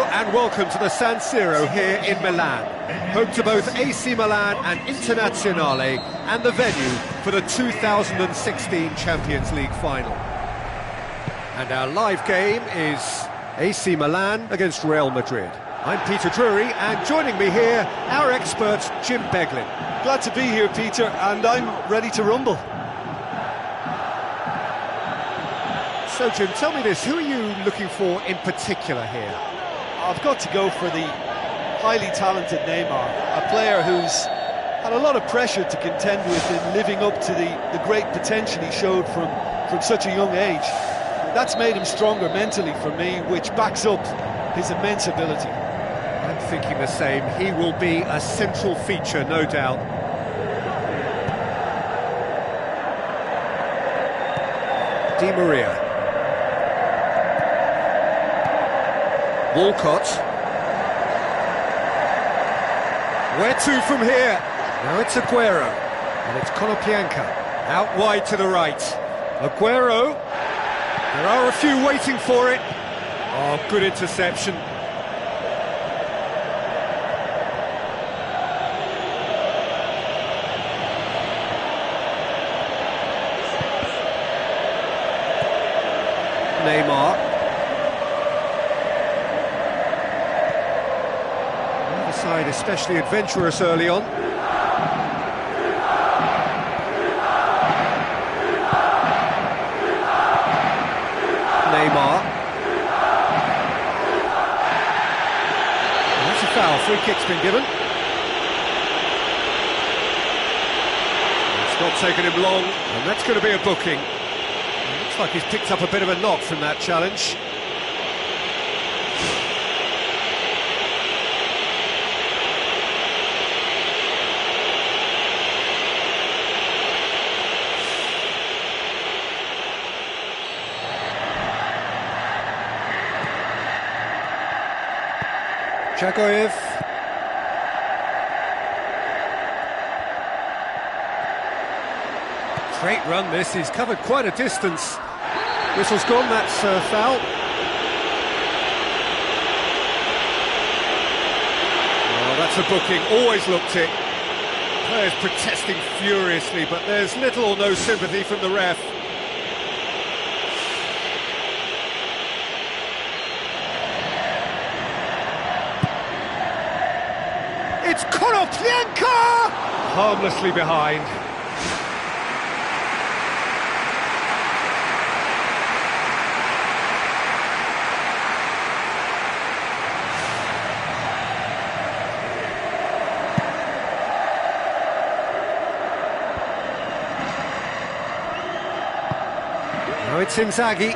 Hello and welcome to the San Siro here in Milan, home to both AC Milan and Internazionale, and the venue for the 2016 Champions League final. And our live game is AC Milan against Real Madrid. I'm Peter Drury, and joining me here, our expert Jim Beglin. Glad to be here, Peter, and I'm ready to rumble. So Jim, tell me this, who are you looking for in particular here? I've got to go for the highly talented Neymar, a player who's had a lot of pressure to contend with in living up to the great potential he showed from such a young age. That's made him stronger mentally for me, which backs up his immense ability. I'm thinking the same. He will be a central feature, no doubt. Di Maria. Walcott. Where to from here? Now it's Aguero, and it's Konoplyanka. Out wide to the right. Aguero. There are a few waiting for it. Oh, good interception. Neymar. The side especially adventurous early on. Neymar. And that's a foul. Free kick's been given. It's not taken him long, and that's going to be a booking. It looks like he's picked up a bit of a knock from that challenge. Chagoyev. Great run this, he's covered quite a distance. Whistle's gone, that's foul. Oh, that's a booking, always looked it. Players protesting furiously, but there's little or no sympathy from the ref. It's Konoplyanka! Harmlessly behind. Now it's Inzaghi.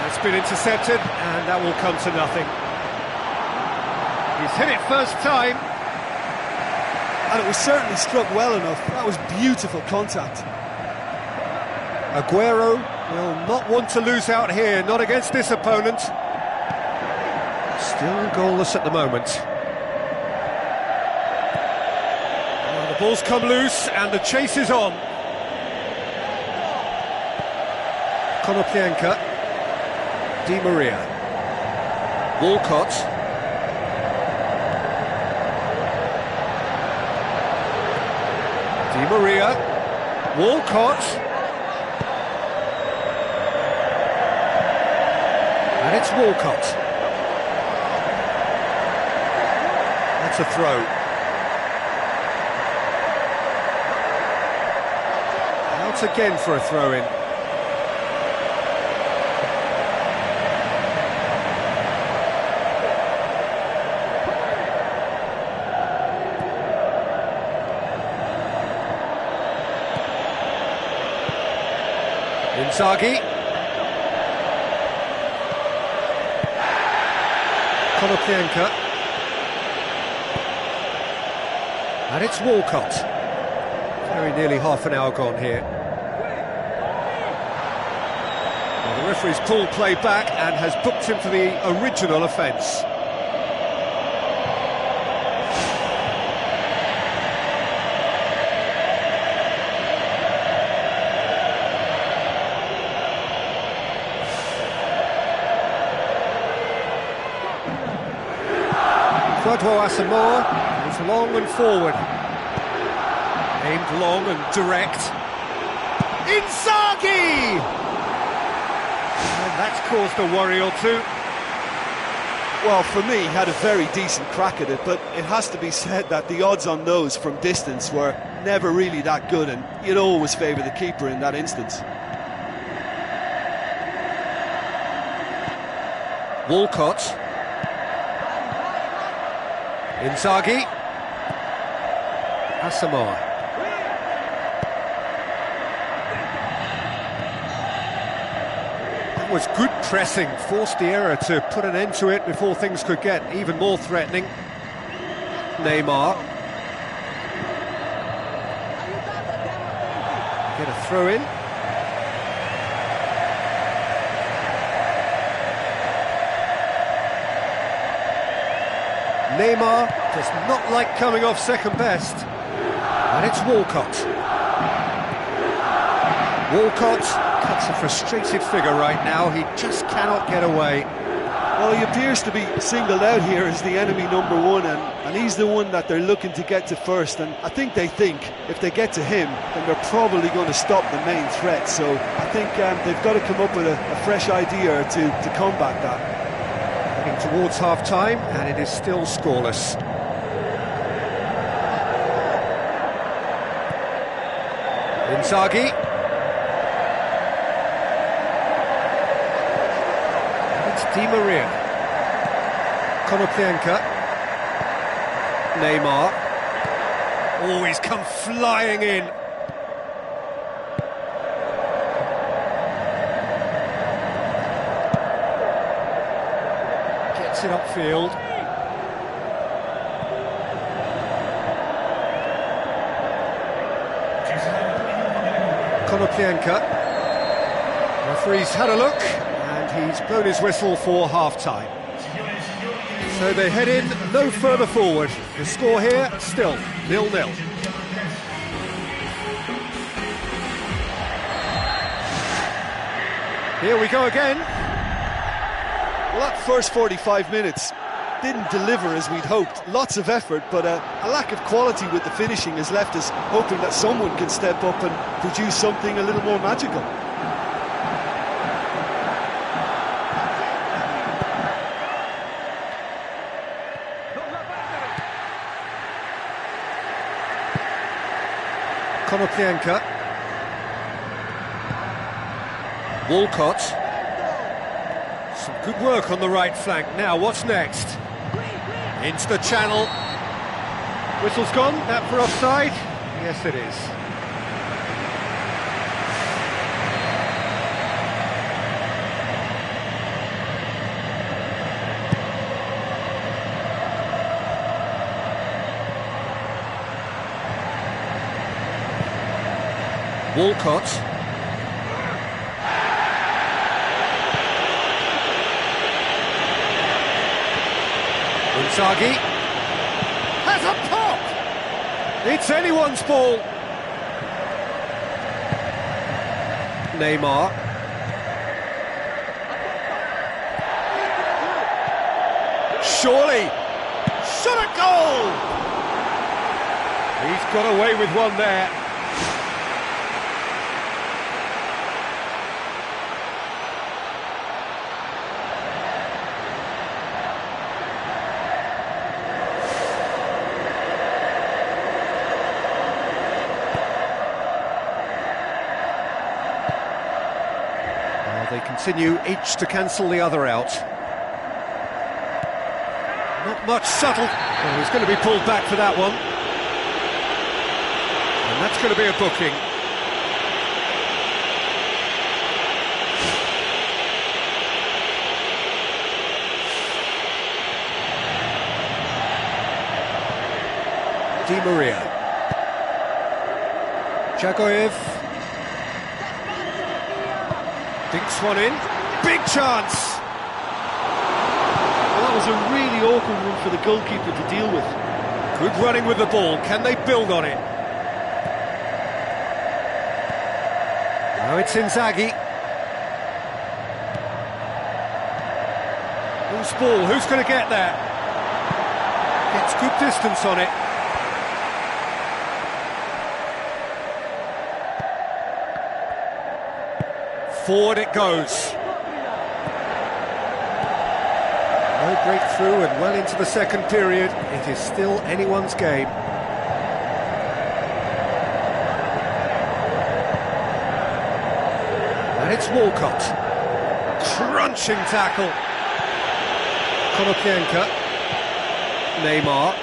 It's been intercepted, and that will come to nothing. He's hit it first time. And it was certainly struck well enough. That was beautiful contact. Aguero will not want to lose out here, not against this opponent. Still goalless at the moment. The ball's come loose, and the chase is on. Konoplyanka. Di Maria. Walcott. Di Maria. Walcott. And it's Walcott. That's a throw. Out again for a throw-in. Inzaghi. Konoplyanka. And it's Walcott. Very nearly half an hour gone here. Well, the referee's pulled play back and has booked him for the original offence. Godwo Asamoah is long and forward. Aimed long and direct. Inzaghi! And that's caused a worry or two. Well, for me, he had a very decent crack at it, but it has to be said that the odds on those from distance were never really that good, and you'd always favour the keeper in that instance. Walcott. Inzaghi. Asamoah. That was good pressing, forced the error to put an end to it before things could get even more threatening. Neymar. Get a throw in. Neymar does not like coming off second best. And it's Walcott. Walcott cuts a frustrated figure right now. He just cannot get away. Well, he appears to be singled out here as the enemy number one, and he's the one that they're looking to get to first. And I think they think if they get to him, then they're probably going to stop the main threat. So I think they've got to come up with a fresh idea to combat that. Heading towards half-time, and it is still scoreless. Inzaghi. And it's Di Maria. Konoplyanka. Neymar. Oh, he's come flying in. Gets it upfield. Konoplyanka. Referee's had a look, and he's blown his whistle for half-time. So they head in no further forward. The score here, still 0-0. Here we go again. Well, that first 45 minutes didn't deliver as we'd hoped. Lots of effort, but a lack of quality with the finishing has left us hoping that someone can step up and produce something a little more magical. Konoplyanka. Walcott. Some good work on the right flank. Now, what's next? Into the channel. Whistle's gone. That for offside? Yes, it is. Walcott. Inzaghi has a pop! It's anyone's ball. Neymar. Surely! Shot a goal! He's got away with one there. They continue each to cancel the other out. Not much subtle. Oh, he's going to be pulled back for that one. And that's going to be a booking. Di Maria. Jagoyev. Dinks one in, big chance! Well, that was a really awkward one for the goalkeeper to deal with. Good running with the ball, can they build on it? Now it's Inzaghi. Loose ball, who's going to get there? Gets good distance on it. Forward it goes. No breakthrough and well into the second period. It is still anyone's game. And it's Walcott. Crunching tackle. Konoplyanka. Neymar.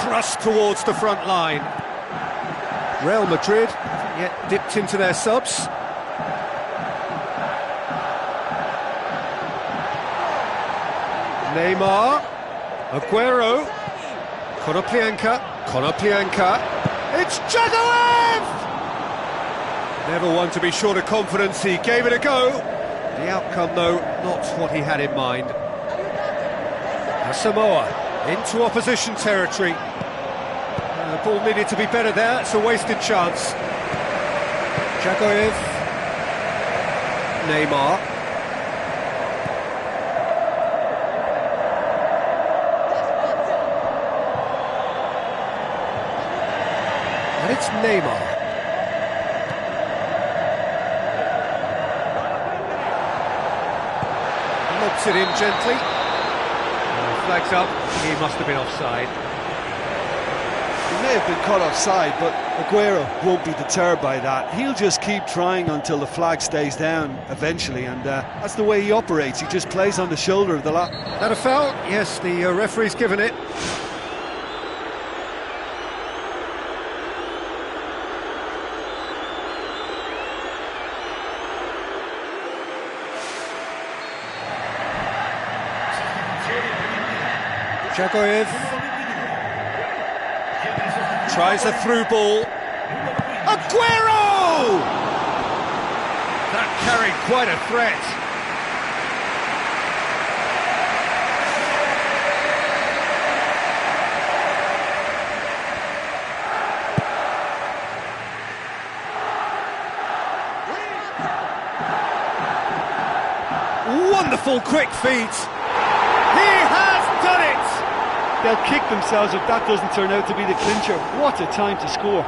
Thrust towards the front line. Real Madrid haven't yet dipped into their subs. Neymar. Aguero. Konoplyanka. It's Jagoev! Never one to be short of confidence, he gave it a go. The outcome, though, not what he had in mind. Samoa into opposition territory. The ball needed to be better there, it's a wasted chance. Jagoev. Neymar. And it's Neymar. Lobs it in gently. Flags up, he must have been offside. He may have been caught offside, but Aguero won't be deterred by that. He'll just keep trying until the flag stays down eventually, and that's the way he operates. He just plays on the shoulder of the lot. That a foul? Yes, the referee's given it. Jagoev tries a through ball. Aguero! That carried quite a threat. Wonderful quick feet. He has done it! They'll kick themselves if that doesn't turn out to be the clincher. What a time to score.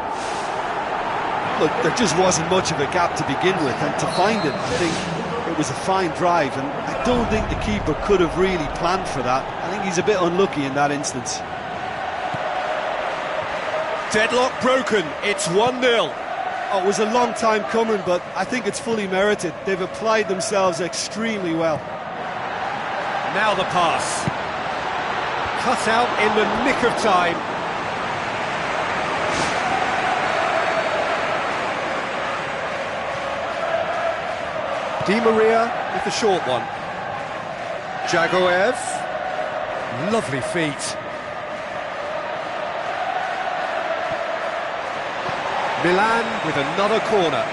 Look, there just wasn't much of a gap to begin with, and to find it, I think it was a fine drive, and I don't think the keeper could have really planned for that. I think he's a bit unlucky in that instance. Deadlock broken, it's 1-0. Oh, it was a long time coming, but I think it's fully merited. They've applied themselves extremely well. Now the pass. Cut out in the nick of time. Di Maria with the short one. Jagoev. Lovely feet. Milan with another corner.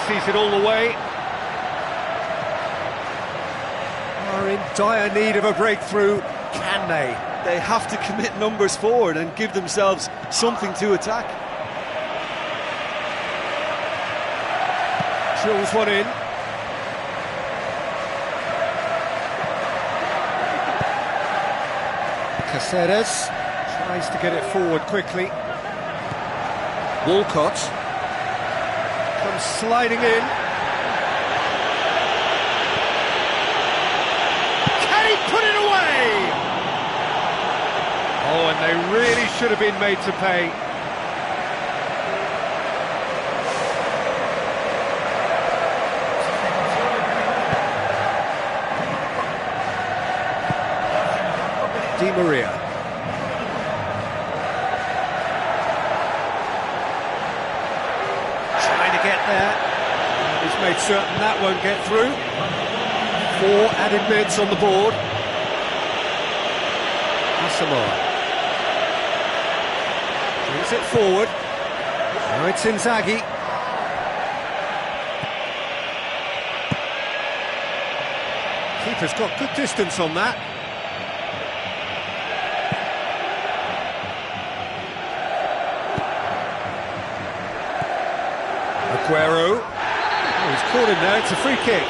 Sees it all the way. Are in dire need of a breakthrough. Can they? They have to commit numbers forward and give themselves something to attack. Drills one in. Caceres tries to get it forward quickly. Walcott comes sliding in. Can he put it away? Oh, and they really should have been made to pay. Di Maria. Get there. He's made certain that won't get through. 4 added minutes on the board. Samoa brings it forward. Now it's Inzaghi. Keeper's got good distance on that. Aguero. Oh, he's caught him there, it's a free kick.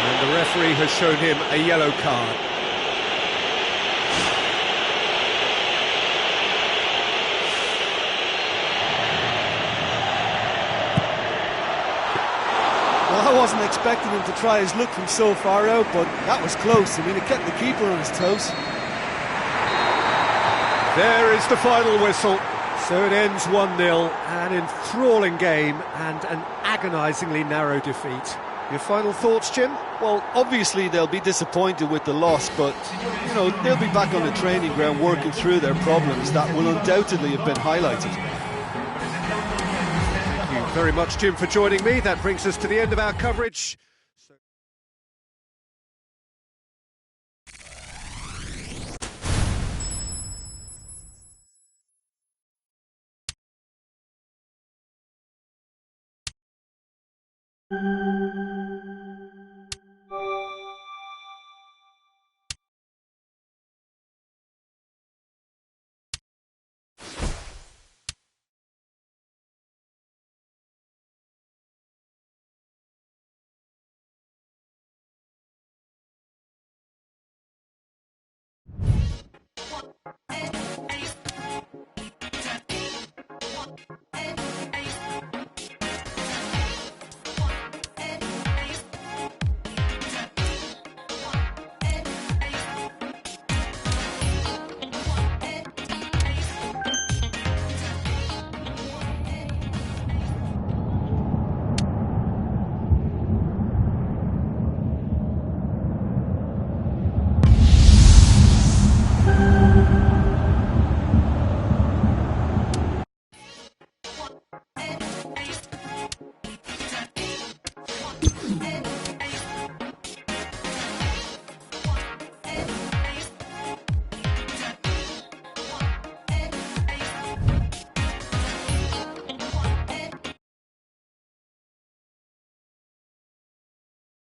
And the referee has shown him a yellow card. Well, I wasn't expecting him to try his luck from so far out, but that was close. I mean, it kept the keeper on his toes. There is the final whistle. So it ends 1-0, an enthralling game and an agonisingly narrow defeat. Your final thoughts, Jim? Well, obviously they'll be disappointed with the loss, but, you know, they'll be back on the training ground working through their problems that will undoubtedly have been highlighted. Thank you very much, Jim, for joining me. That brings us to the end of our coverage.